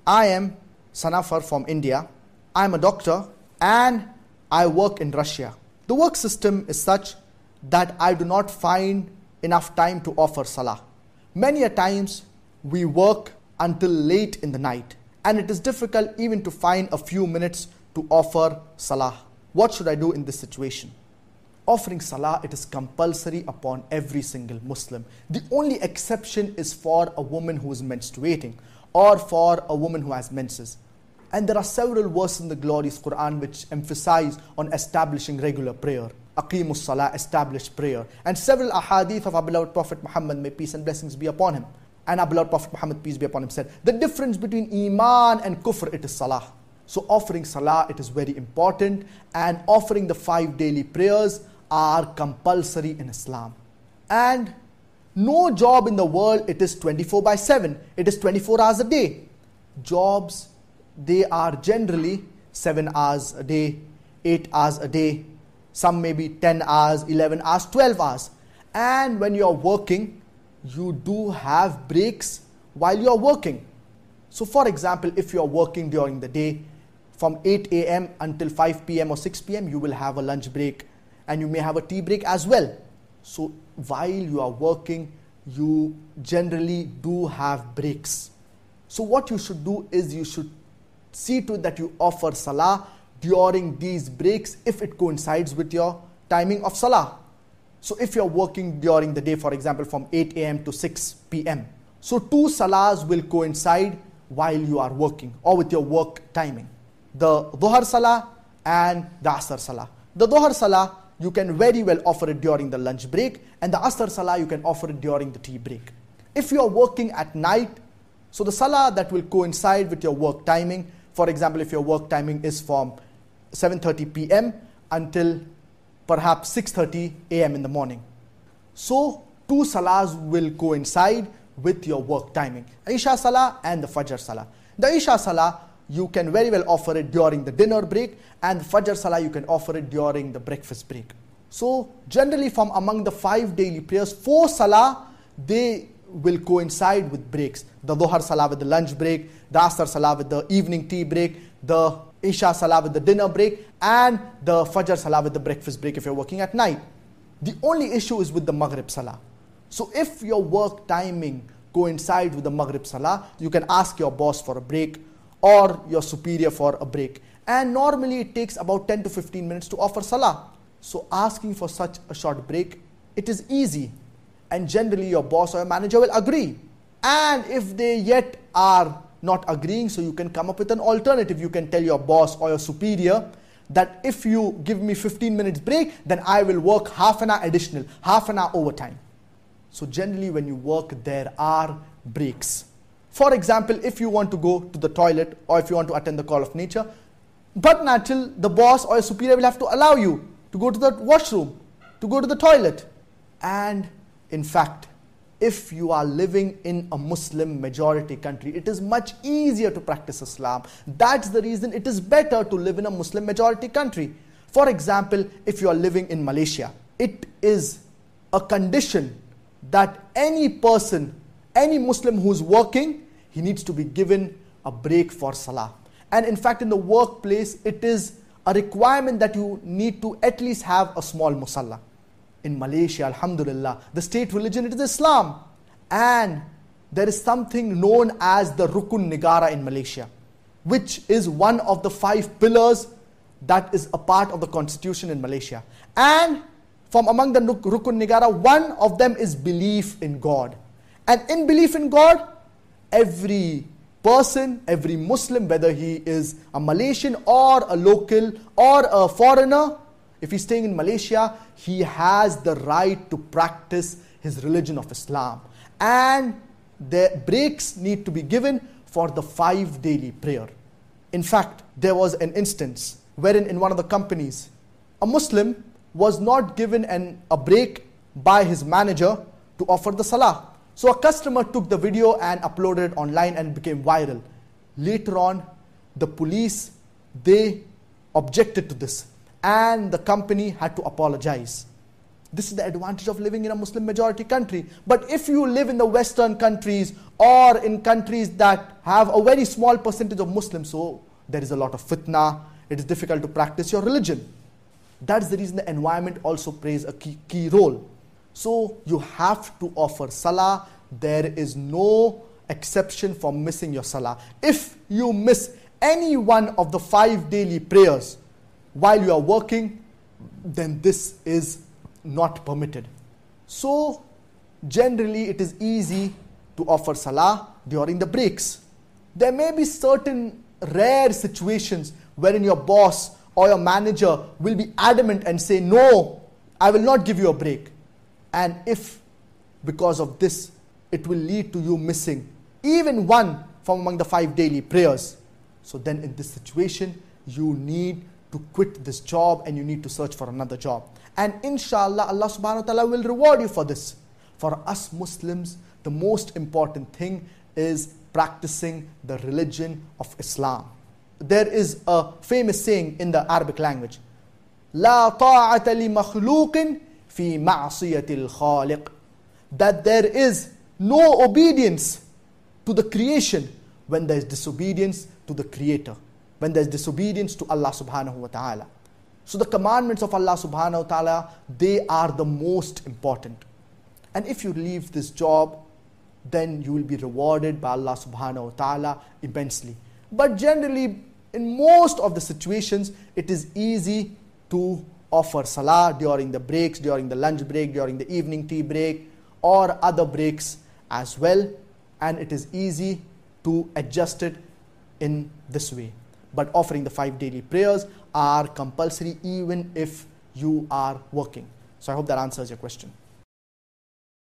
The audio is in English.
I am Sanafar from India. I am a doctor and I work in Russia. The work system is such that I do not find enough time to offer Salah. Many a times we work until late in the night and it is difficult even to find a few minutes to offer Salah. What should I do in this situation? Offering Salah, it is compulsory upon every single Muslim. The only exception is for a woman who is menstruating or for a woman who has menses. And there are several verses in the glorious Quran which emphasize on establishing regular prayer. Aqimus Salah, establish prayer. And several ahadith of our beloved Prophet Muhammad, may peace and blessings be upon him. And our beloved Prophet Muhammad, peace be upon him, said, the difference between Iman and Kufr, it is Salah. So offering Salah, it is very important. And offering the 5 daily prayers are compulsory in Islam. And no job in the world, it is 24/7. It is 24 hours a day. Jobs, they are generally 7 hours a day, 8 hours a day. Some may be 10 hours, 11 hours, 12 hours. And when you are working, you do have breaks while you are working. So for example, if you are working during the day, from 8 a.m. until 5 p.m. or 6 p.m., you will have a lunch break. And you may have a tea break as well. So while you are working, you generally do have breaks. So what you should do is you should see to it that you offer Salah during these breaks if it coincides with your timing of Salah. So if you're working during the day, for example, from 8 a.m. to 6 p.m. So 2 Salahs will coincide while you are working or with your work timing. The Dhuhr Salah and the Asr Salah. The Dhuhr Salah, you can very well offer it during the lunch break, and the Asr Salah, you can offer it during the tea break. If you are working at night, so the Salah that will coincide with your work timing, for example, if your work timing is from 7:30 p.m. until perhaps 6:30 a.m. in the morning. So 2 Salahs will coincide with your work timing. Isha Salah and the Fajr Salah. The Isha Salah, you can very well offer it during the dinner break, and the Fajr Salah you can offer it during the breakfast break. So generally from among the 5 daily prayers, 4 Salah, they will coincide with breaks. The Dhuhr Salah with the lunch break, the Asr Salah with the evening tea break, the Isha Salah with the dinner break, and the Fajr Salah with the breakfast break if you're working at night. The only issue is with the Maghrib Salah. So if your work timing coincides with the Maghrib Salah, you can ask your boss for a break or your superior for a break. And normally it takes about 10 to 15 minutes to offer Salah. So asking for such a short break, it is easy. And generally your boss or your manager will agree. And if they yet are not agreeing, so you can come up with an alternative. You can tell your boss or your superior that if you give me 15 minutes break, then I will work half an hour additional, half an hour overtime. So generally when you work, there are breaks. For example, if you want to go to the toilet or if you want to attend the call of nature, but not till the boss or your superior will have to allow you to go to the washroom, to go to the toilet. And in fact, if you are living in a Muslim majority country, it is much easier to practice Islam. That's the reason it is better to live in a Muslim majority country. For example, if you are living in Malaysia, it is a condition that any person, any Muslim who is working, he needs to be given a break for Salah. And in fact, in the workplace, it is a requirement that you need to at least have a small musalla. In Malaysia, alhamdulillah, the state religion, it is Islam. And there is something known as the Rukun Nigara in Malaysia, which is one of the 5 pillars that is a part of the constitution in Malaysia. And from among the Rukun Nigara, one of them is belief in God. And in belief in God, every person, every Muslim, whether he is a Malaysian or a local or a foreigner, if he's staying in Malaysia, he has the right to practice his religion of Islam. And the breaks need to be given for the 5 daily prayer. In fact, there was an instance wherein in one of the companies, a Muslim was not given a break by his manager to offer the Salah. So a customer took the video and uploaded it online and it became viral. Later on, the police, they objected to this and the company had to apologize. This is the advantage of living in a Muslim majority country. But if you live in the Western countries or in countries that have a very small percentage of Muslims, so there is a lot of fitna, it is difficult to practice your religion. That's the reason the environment also plays a key role. So you have to offer salah. There is no exception for missing your salah. If you miss any one of the 5 daily prayers while you are working, then this is not permitted. So generally it is easy to offer salah during the breaks. There may be certain rare situations wherein your boss or your manager will be adamant and say, no, I will not give you a break. And if because of this it will lead to you missing even one from among the 5 daily prayers, so then in this situation you need to quit this job and you need to search for another job. And inshallah, Allah subhanahu wa ta'ala will reward you for this. For us Muslims, the most important thing is practicing the religion of Islam. There is a famous saying in the Arabic language, لا طاعة لمخلوق في معصية الخالق, that there is no obedience to the creation when there is disobedience to the Creator, when there is disobedience to Allah subhanahu wa ta'ala. So the commandments of Allah subhanahu wa ta'ala, they are the most important. And if you leave this job, then you will be rewarded by Allah subhanahu wa ta'ala immensely. But generally, in most of the situations, it is easy to offer salah during the breaks, during the lunch break, during the evening tea break, or other breaks as well. And it is easy to adjust it in this way. But offering the 5 daily prayers are compulsory even if you are working. So I hope that answers your question.